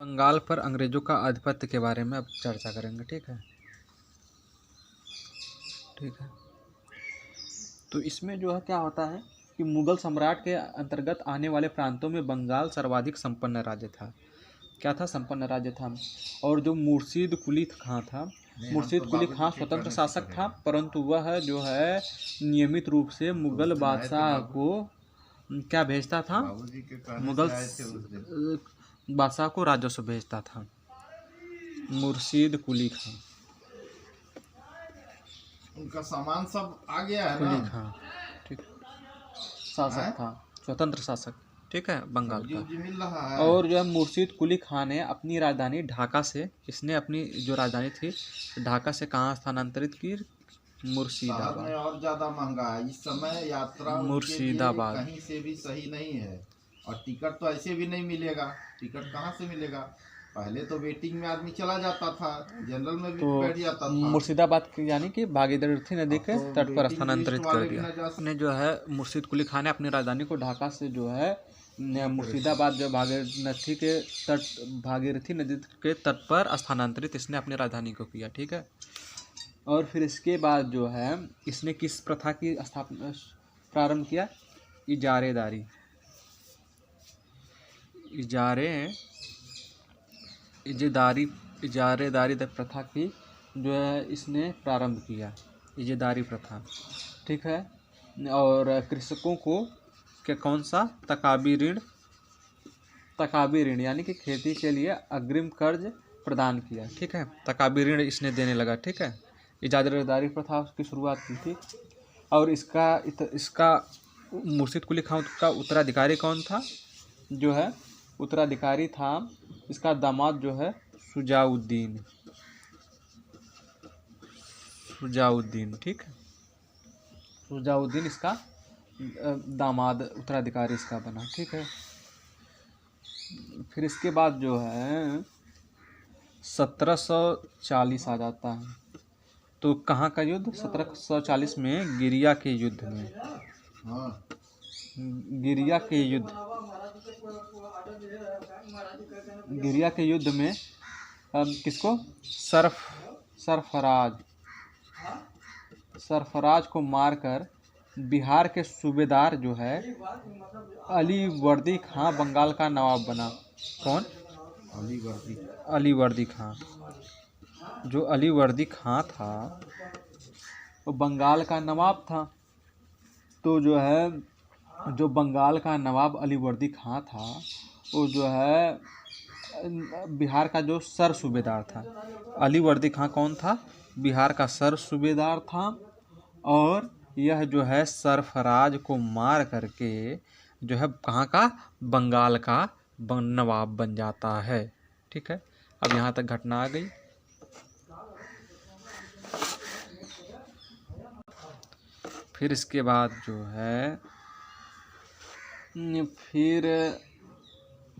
बंगाल पर अंग्रेजों का आधिपत्य के बारे में अब चर्चा करेंगे। ठीक है। तो इसमें जो है क्या होता है कि मुगल सम्राट के अंतर्गत आने वाले प्रांतों में बंगाल सर्वाधिक संपन्न राज्य था। क्या था? संपन्न राज्य था। और जो मुर्शीद कुली खां था, मुर्शीद कुली खां स्वतंत्र शासक था, परंतु वह जो है नियमित रूप से मुगल बादशाह को क्या भेजता था? मुगल बादशाह को राजस्व भेजता था। मुर्शीद कुली खां, उनका सामान सब आ गया है कुली ना। खां ठीक शासक था, स्वतंत्र शासक। ठीक है, बंगाल का। मिल रहा है। और जो है मुर्शीद कुली खां ने अपनी राजधानी ढाका से, इसने अपनी जो राजधानी थी ढाका से कहाँ स्थानांतरित की? मुर्शिदाबाद। और ज्यादा महंगा है इस समय, यात्रा मुर्शिदाबाद कहीं से भी सही नहीं है। और टिकट तो ऐसे भी नहीं मिलेगा, टिकट कहाँ से मिलेगा? पहले तो वेटिंग में आदमी चला जाता था, जनरल में भी बैठ जाता था। मुर्शिदाबाद यानी कि भागीरथी नदी के तट पर स्थानांतरित कर दिया। ने जो है मुर्शीद कुली खां ने अपनी राजधानी को ढाका से जो है मुर्शिदाबाद, जो भागीरथी नदी के तट पर स्थानांतरित इसने अपनी राजधानी को किया। ठीक है। और फिर इसके बाद जो है इसने किस प्रथा की स्थापना प्रारंभ किया? इजारेदारी। इजारेदारी प्रथा की जो है इसने प्रारंभ किया, इजारेदारी प्रथा। ठीक है। और कृषकों को क्या कौन सा? तकाबी ऋण यानी कि खेती के लिए अग्रिम कर्ज प्रदान किया। ठीक है, तकाबी ऋण इसने देने लगा। ठीक है, इजारेदारी प्रथा की शुरुआत की थी। और इसका मुर्शीद कुली खां का उत्तराधिकारी कौन था? जो है उत्तराधिकारी था इसका दामाद जो है शुजाउद्दीन। ठीक है, शुजाउद्दीन इसका दामाद उत्तराधिकारी इसका बना। ठीक है। फिर इसके बाद जो है 1740 आ जाता है। तो कहाँ का युद्ध? 1740 में गिरिया के युद्ध में। गिरिया के युद्ध में किसको? सरफराज को मारकर बिहार के सूबेदार जो है अलीवर्दी खां बंगाल का नवाब बना। कौन? अलीवर्दी खां। जो अलीवर्दी खां था वो बंगाल का नवाब था। तो जो है जो बंगाल का नवाब अलीवर्दी खां था वो जो है बिहार का जो सर सूबेदार था। अलीवर्दी खां कौन था? बिहार का सर सूबेदार था। और यह जो है सरफराज को मार करके जो है कहाँ का? बंगाल का नवाब बन जाता है। ठीक है। अब यहाँ तक घटना आ गई। फिर इसके बाद जो है फिर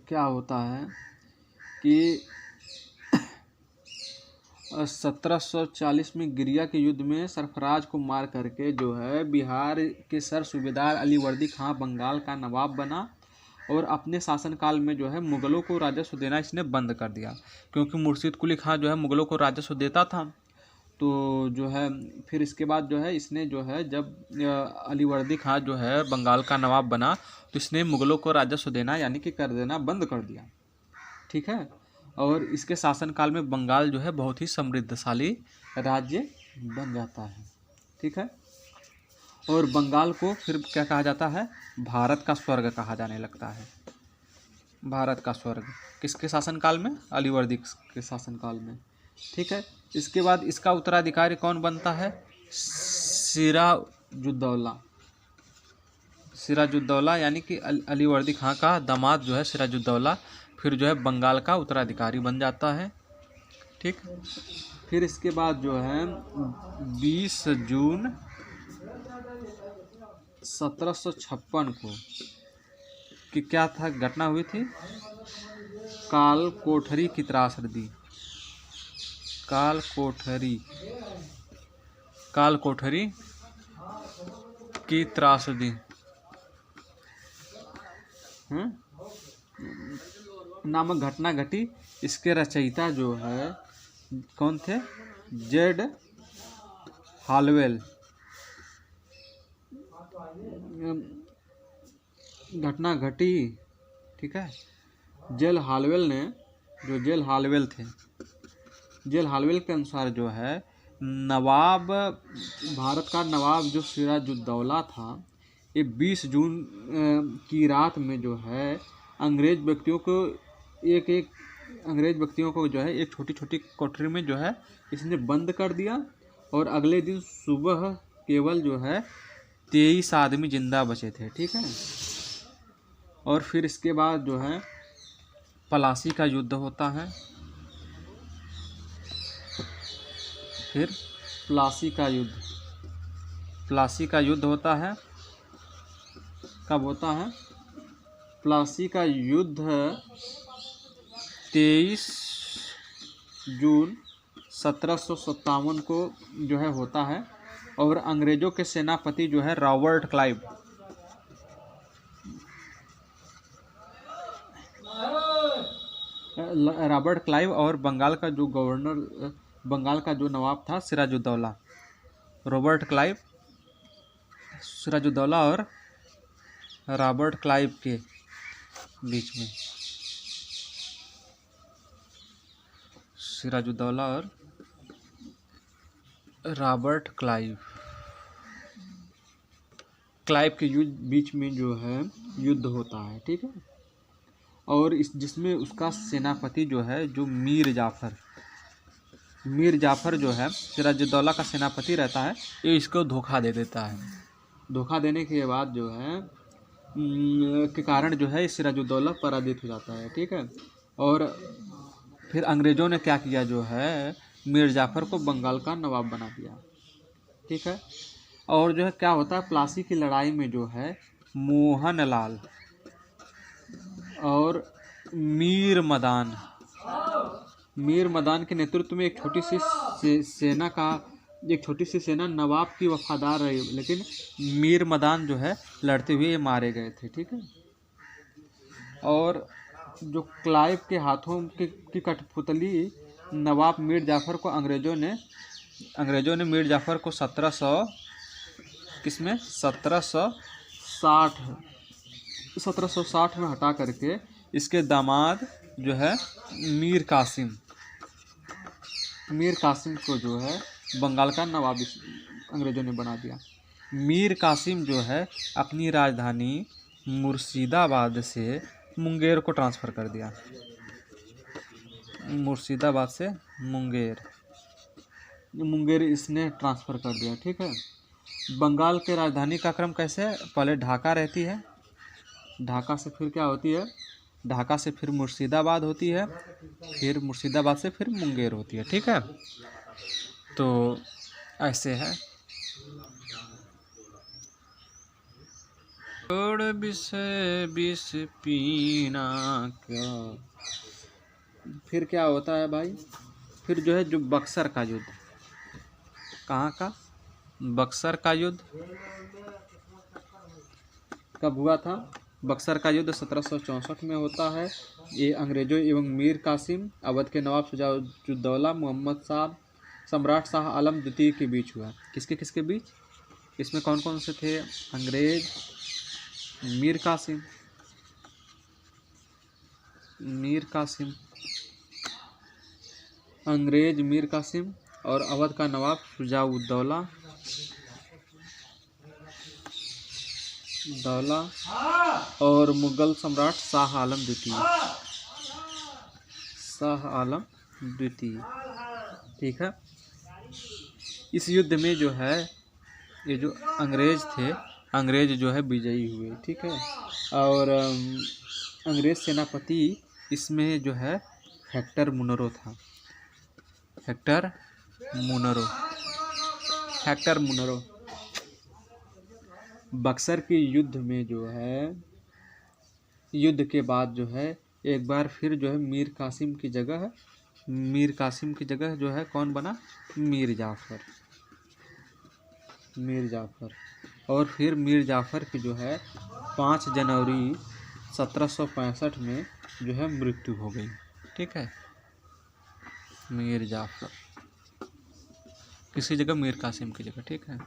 क्या होता है कि 1740 में गिरिया के युद्ध में सरफराज को मार करके जो है बिहार के सर सूबेदार अलीवर्दी खां बंगाल का नवाब बना। और अपने शासनकाल में जो है मुगलों को राजस्व देना इसने बंद कर दिया, क्योंकि मुर्शीद कुली खां जो है मुगलों को राजस्व देता था। तो जो है फिर इसके बाद जो है इसने जो है जब अलीवर्दी खां जो है बंगाल का नवाब बना तो इसने मुगलों को राजस्व देना यानी कि कर देना बंद कर दिया। ठीक है। और इसके शासनकाल में बंगाल जो है बहुत ही समृद्धशाली राज्य बन जाता है। ठीक है। और बंगाल को फिर क्या कहा जाता है? भारत का स्वर्ग कहा जाने लगता है। भारत का स्वर्ग किसके शासनकाल में? अलीवर्दी के शासनकाल में। ठीक है। इसके बाद इसका उत्तराधिकारी कौन बनता है? सिराजुद्दौला यानी कि अलीवर्दी खां का दामाद जो है सिराजुद्दौला फिर जो है बंगाल का उत्तराधिकारी बन जाता है। ठीक। फिर इसके बाद जो है 20 जून 1756 को कि क्या था घटना हुई थी? काल कोठरी की त्रासदी। काल कोठरी की त्रासदी नामक घटना घटी इसके रचयिता जो है कौन थे? Z Holwell. घटना घटी, ठीक है। जेल हालवेल ने, जो जेल हालवेल थे, जेल हालवेल के अनुसार जो है नवाब, भारत का नवाब जो सिराजुद्दौला था, ये 20 जून की रात में जो है अंग्रेज व्यक्तियों को जो है एक छोटी छोटी कोठरी में जो है इसने बंद कर दिया। और अगले दिन सुबह केवल जो है 23 आदमी जिंदा बचे थे, ठीक है। और फिर इसके बाद जो है प्लासी का युद्ध होता है। फिर प्लासी का युद्ध होता है। कब होता है? प्लासी का युद्ध 23 जून 1757 को जो है होता है। और अंग्रेजों के सेनापति जो है रॉबर्ट क्लाइव और बंगाल का जो गवर्नर, बंगाल का जो नवाब था सिराजुद्दौला, रॉबर्ट क्लाइव, सिराजुद्दौला और रॉबर्ट क्लाइव के बीच में, सिराजुद्दौला और रॉबर्ट क्लाइव के बीच में जो है युद्ध होता है, ठीक है। और जिसमें उसका सेनापति जो है जो मीर जाफर जो है सिराजुद्दौला का सेनापति रहता है, ये इसको धोखा दे देता है। धोखा देने के बाद जो है के कारण जो है सिराजुद्दौला पराजित हो जाता है, ठीक है। और फिर अंग्रेज़ों ने क्या किया, जो है मीर जाफर को बंगाल का नवाब बना दिया, ठीक है। और जो है क्या होता है, प्लासी की लड़ाई में जो है मोहनलाल और मीर मदान के नेतृत्व में एक छोटी सी सेना नवाब की वफादार रही, लेकिन मीर मदान जो है लड़ते हुए मारे गए थे, ठीक है। और जो क्लाइव के हाथों की कठपुतली नवाब मीर जाफर को अंग्रेज़ों ने मीर जाफर को 1760 में हटा करके इसके दामाद जो है मीर कासिम को जो है बंगाल का नवाब अंग्रेज़ों ने बना दिया। मीर कासिम जो है अपनी राजधानी मुर्शिदाबाद से मुंगेर को ट्रांसफ़र कर दिया। मुर्शिदाबाद से मुंगेर इसने ट्रांसफ़र कर दिया, ठीक है। बंगाल के राजधानी का क्रम कैसे? पहले ढाका रहती है, ढाका से फिर क्या होती है, ढाका से फिर मुर्शिदाबाद होती है, फिर मुर्शिदाबाद से फिर मुंगेर होती है, ठीक है। तो ऐसे है। छोड़ विष पीना क्या। फिर क्या होता है भाई, फिर जो है जो बक्सर का युद्ध, कहाँ का? बक्सर का युद्ध कब हुआ था? बक्सर का युद्ध 1764 में होता है। ये अंग्रेज़ों एवं मीर कासिम, अवध के नवाब सिराजुद्दौला, मोहम्मद साहब, सम्राट शाह आलम द्वितीय के बीच हुआ। किसके बीच? इसमें कौन कौन से थे? अंग्रेज, मीर कासिम और अवध का नवाब सिराजुद्दौला और मुगल सम्राट शाह आलम द्वितीय, ठीक है। इस युद्ध में जो है ये जो अंग्रेज जो है विजयी हुए, ठीक है। और अंग्रेज सेनापति इसमें जो है हेक्टर मुनरो। बक्सर के युद्ध में जो है, युद्ध के बाद जो है एक बार फिर जो है मीर कासिम की जगह जो है कौन बना? मीर जाफर। और फिर मीर जाफर की जो है 5 जनवरी 1765 में जो है मृत्यु हो गई, ठीक है। मीर जाफ़र, किसी जगह मीर कासिम की जगह, ठीक है।